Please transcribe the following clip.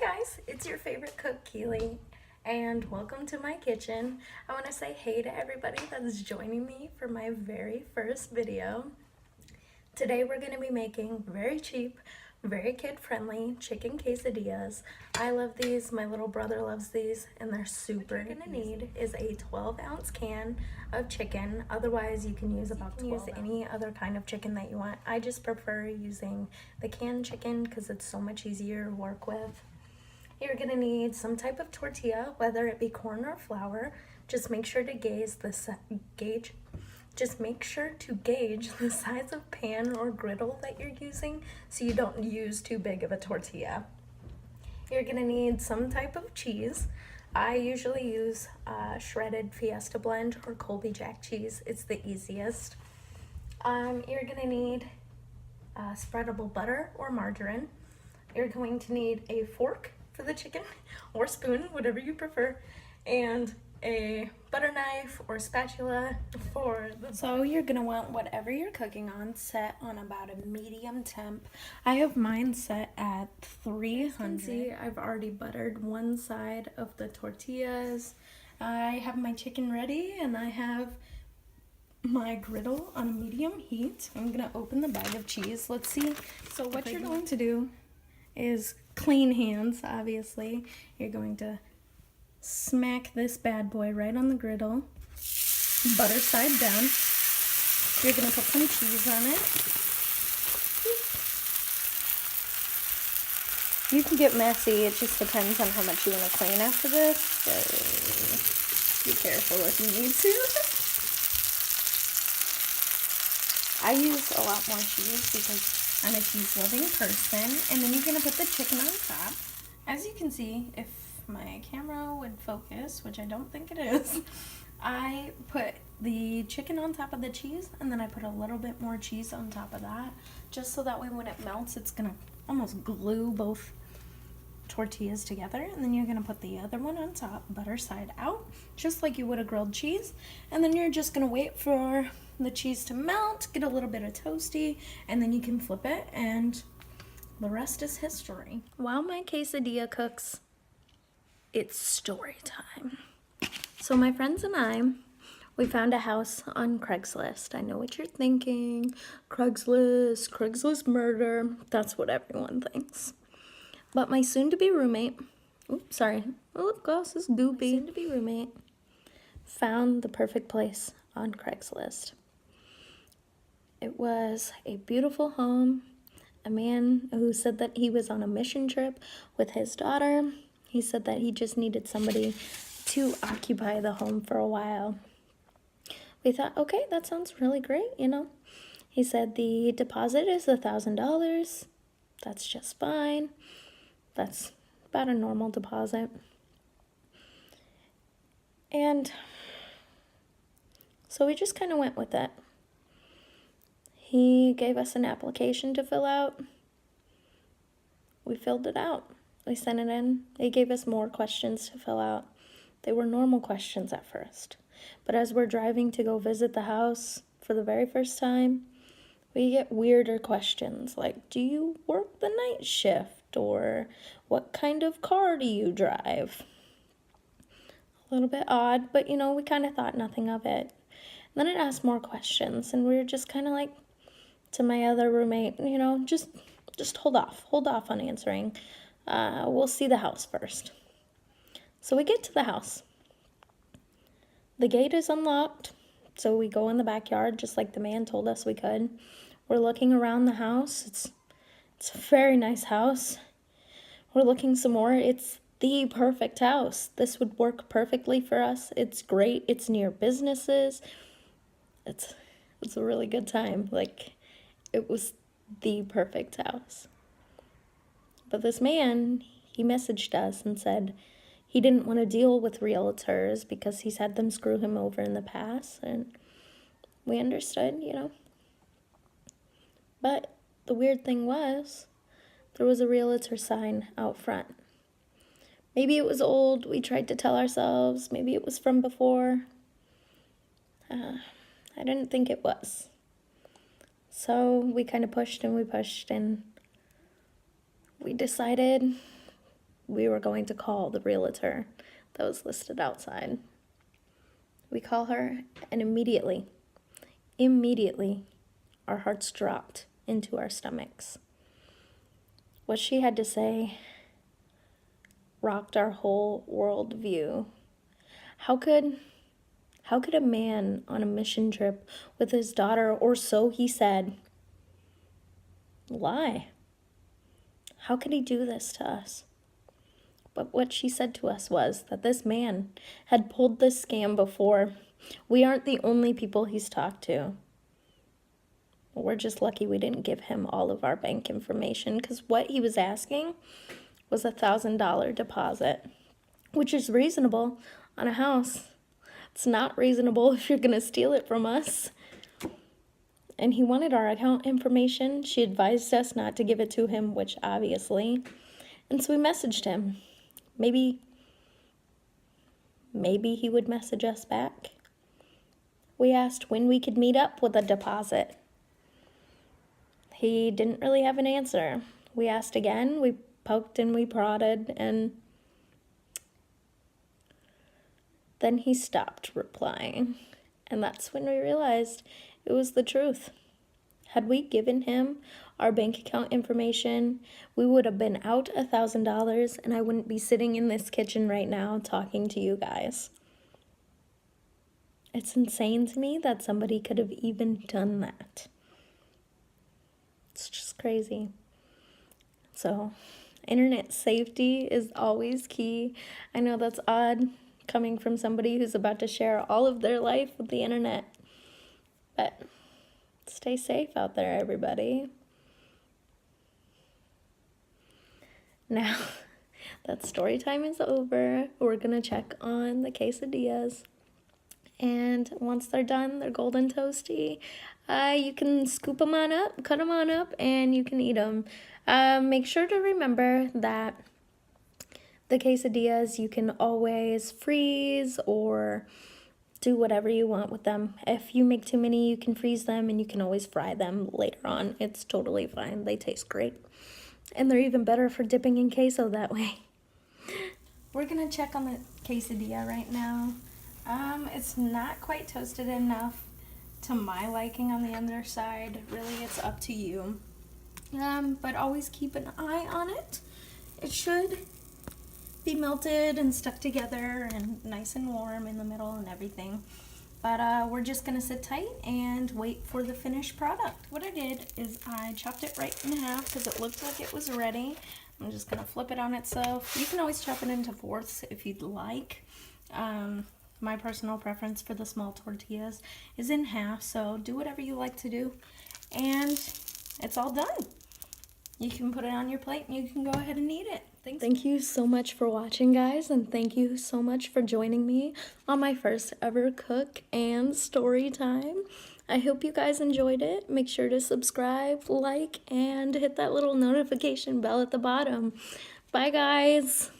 guys, it's your favorite cook, Keely, and welcome to my kitchen. I want to say hey to everybody that is joining me for my very first video. Today we're going to be making very cheap, very kid-friendly chicken quesadillas. I love these, my little brother loves these, and they're super easy. What you're going to need is a 12-ounce can of chicken. Otherwise, you can use any other kind of chicken that you want. I just prefer using the canned chicken because it's so much easier to work with. You're going to need some type of tortilla, whether it be corn or flour. Just make sure to gauge the size of pan or griddle that you're using so you don't use too big of a tortilla. You're going to need some type of cheese. I usually use shredded Fiesta blend or Colby Jack cheese. It's the easiest. You're going to need spreadable butter or margarine. You're going to need a fork for the chicken or spoon, whatever you prefer, and a butter knife or spatula for the So you're gonna want whatever you're cooking on set on about a medium temp. I have mine set at 300. See, I've already buttered one side of the tortillas. I have my chicken ready and I have my griddle on a medium heat. I'm gonna open the bag of cheese. Let's see. So what you're going to do is clean hands, obviously. You're going to smack this bad boy right on the griddle, butter side down. You're going to put some cheese on it. You can get messy, it just depends on how much you want to clean after this, so be careful if you need to. I use a lot more cheese because I'm a cheese-loving person. And then you're going to put the chicken on top. As you can see, if my camera would focus, which I don't think it is, I put the chicken on top of the cheese, and then I put a little bit more cheese on top of that, just so that way when it melts, it's going to almost glue both tortillas together. And then you're going to put the other one on top, butter side out, just like you would a grilled cheese. And then you're just going to wait for the cheese to melt, get a little bit of toasty, and then you can flip it, and the rest is history. While my quesadilla cooks, it's story time. So my friends and I, we found a house on Craigslist. I know what you're thinking. Craigslist murder. That's what everyone thinks. But my soon-to-be roommate, oops, sorry, my lip gloss is goopy. My soon-to-be roommate found the perfect place on Craigslist. It was a beautiful home, a man who said that he was on a mission trip with his daughter. He said that he just needed somebody to occupy the home for a while. We thought, okay, that sounds really great, you know. He said the deposit is $1,000. That's just fine. That's about a normal deposit. And so we just kind of went with it. He gave us an application to fill out. We filled it out. We sent it in. They gave us more questions to fill out. They were normal questions at first. But as we're driving to go visit the house for the very first time, we get weirder questions like, do you work the night shift? Or what kind of car do you drive? A little bit odd, but you know, we kind of thought nothing of it. And then it asked more questions, and we were just kind of like, to my other roommate, you know, just hold off on answering. We'll see the house first. So we get to the house. The gate is unlocked, so we go in the backyard just like the man told us we could. We're looking around the house. It's a very nice house. We're looking some more. It's the perfect house. This would work perfectly for us. It's great. It's near businesses. It's a really good time. Like, it was the perfect house. But this man, he messaged us and said he didn't want to deal with realtors because he's had them screw him over in the past, and we understood, you know. But the weird thing was, there was a realtor sign out front. Maybe it was old, we tried to tell ourselves. Maybe it was from before. I didn't think it was. So we kind of pushed and we decided we were going to call the realtor that was listed outside. We call her, and immediately, our hearts dropped into our stomachs. What she had to say rocked our whole worldview. How could a man on a mission trip with his daughter, or so he said, lie? How could he do this to us? But what she said to us was that this man had pulled this scam before. We aren't the only people he's talked to. We're just lucky we didn't give him all of our bank information, because what he was asking was a $1,000 deposit, which is reasonable on a house. It's not reasonable if you're going to steal it from us. And he wanted our account information. She advised us not to give it to him, which obviously. And so we messaged him. Maybe he would message us back. We asked when we could meet up with a deposit. He didn't really have an answer. We asked again, we poked and we prodded, and then he stopped replying. And that's when we realized it was the truth. Had we given him our bank account information, we would have been out $1,000, and I wouldn't be sitting in this kitchen right now talking to you guys. It's insane to me that somebody could have even done that. It's just crazy. So, internet safety is always key. I know that's odd coming from somebody who's about to share all of their life with the internet, but stay safe out there, everybody. Now that story time is over, we're gonna check on the quesadillas. And once they're done, they're golden toasty. You can scoop them on up, cut them on up, and you can eat them. Make sure to remember that the quesadillas you can always freeze or do whatever you want with them. If you make too many, you can freeze them, and you can always fry them later on. It's totally fine. They taste great. And they're even better for dipping in queso that way. We're going to check on the quesadilla right now. It's not quite toasted enough to my liking on the underside. Really, it's up to you. But always keep an eye on it. It should be melted and stuck together and nice and warm in the middle and everything. But we're just gonna sit tight and wait for the finished product. What I did is I chopped it right in half because it looked like it was ready. I'm just gonna flip it on itself. You can always chop it into fourths if you'd like. My personal preference for the small tortillas is in half, so do whatever you like to do. And it's all done. You can put it on your plate and you can go ahead and eat it. Thank you so much for watching, guys, and thank you so much for joining me on my first ever cook and story time. I hope you guys enjoyed it. Make sure to subscribe, like, and hit that little notification bell at the bottom. Bye, guys.